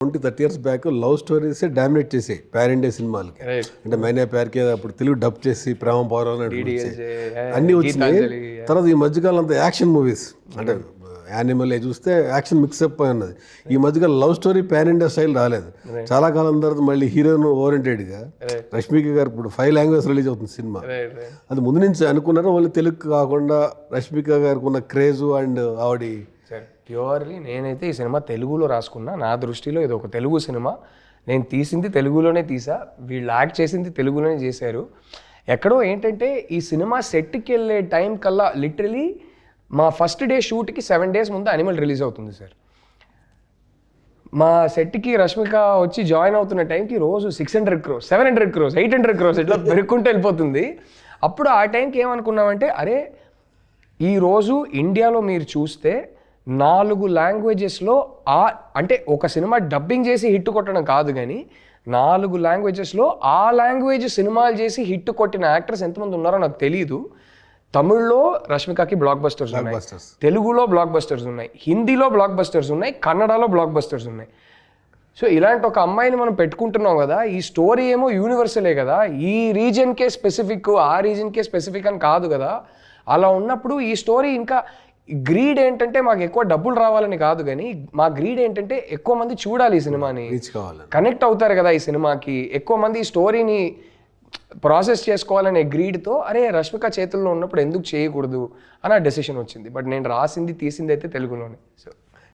20-30 years back love stories dominate చేసాయి pan India సినిమాలకి. అంటే మైనే ప్యార్కే అప్పుడు తెలుగు డబ్ చేసి ప్రేమ పౌరాలు అన్నీ వచ్చినాయి. తర్వాత ఈ మధ్యకాలం అంతా యాక్షన్ మూవీస్, అంటే యానిమల్ చూస్తే యాక్షన్ మిక్సప్ అయి ఉన్నది. ఈ మధ్యకాలం love story pan India style రాలేదు. చాలా కాలం తర్వాత మళ్ళీ హీరోయిన్ ఓరియంటెడ్గా రష్మిక గారు ఇప్పుడు 5 లాంగ్వేజ్ రిలీజ్ అవుతుంది సినిమా. అది ముందు నుంచి అనుకున్నారో వాళ్ళు తెలుగు కాకుండా రష్మిక గారికి ఉన్న క్రేజు అండ్ ఆవిడ ప్యూర్లీ నేనైతే ఈ సినిమా తెలుగులో రాసుకున్నా. నా దృష్టిలో ఇది ఒక తెలుగు సినిమా, నేను తీసింది తెలుగులోనే తీసా, వీళ్ళు యాక్ట్ చేసింది తెలుగులోనే చేశారు. ఎక్కడో ఏంటంటే ఈ సినిమా సెట్కి వెళ్ళే టైం కల్లా లిటరలీ మా ఫస్ట్ డే షూట్కి 7 days ముందు యానిమల్ రిలీజ్ అవుతుంది సార్. మా సెట్కి రష్మిక వచ్చి జాయిన్ అవుతున్న టైంకి రోజు 600 crores, 700 crores, 800 crores ఇట్లా పెరుక్కుంటూ వెళ్ళిపోతుంది. అప్పుడు ఆ టైంకి ఏమనుకున్నామంటే, అరే ఈరోజు ఇండియాలో మీరు చూస్తే 4 లాంగ్వేజెస్లో అంటే ఒక సినిమా డబ్బింగ్ చేసి హిట్ కొట్టడం కాదు కానీ 4 లాంగ్వేజెస్లో ఆ లాంగ్వేజ్ సినిమాలు చేసి హిట్ కొట్టిన యాక్టర్స్ ఎంతమంది ఉన్నారో నాకు తెలియదు. తమిళ్లో రష్మికకి బ్లాక్ బస్టర్స్ ఉన్నాయి, తెలుగులో బ్లాక్ బస్టర్స్ ఉన్నాయి, హిందీలో బ్లాక్ బస్టర్స్ ఉన్నాయి, కన్నడలో బ్లాక్ బస్టర్స్ ఉన్నాయి. సో ఇలాంటి ఒక అమ్మాయిని మనం పెట్టుకుంటున్నాం కదా, ఈ స్టోరీ ఏమో యూనివర్సలే కదా, ఈ రీజన్కే స్పెసిఫిక్ ఆ రీజన్కే స్పెసిఫిక్ అని కాదు కదా. అలా ఉన్నప్పుడు ఈ స్టోరీ ఇంకా గ్రీడ్ ఏంటంటే మాకు ఎక్కువ డబ్బులు రావాలని కాదు కానీ మా గ్రీడ్ ఏంటంటే ఎక్కువ మంది చూడాలి ఈ సినిమాని, కనెక్ట్ అవుతారు కదా ఈ సినిమాకి, ఎక్కువ మంది ఈ స్టోరీని ప్రాసెస్ చేసుకోవాలనే గ్రీడ్తో అరే రష్మిక చేతుల్లో ఉన్నప్పుడు ఎందుకు చేయకూడదు అని ఆ డెసిషన్ వచ్చింది. బట్ నేను రాసింది తీసింది అయితే తెలుగులోనే. సో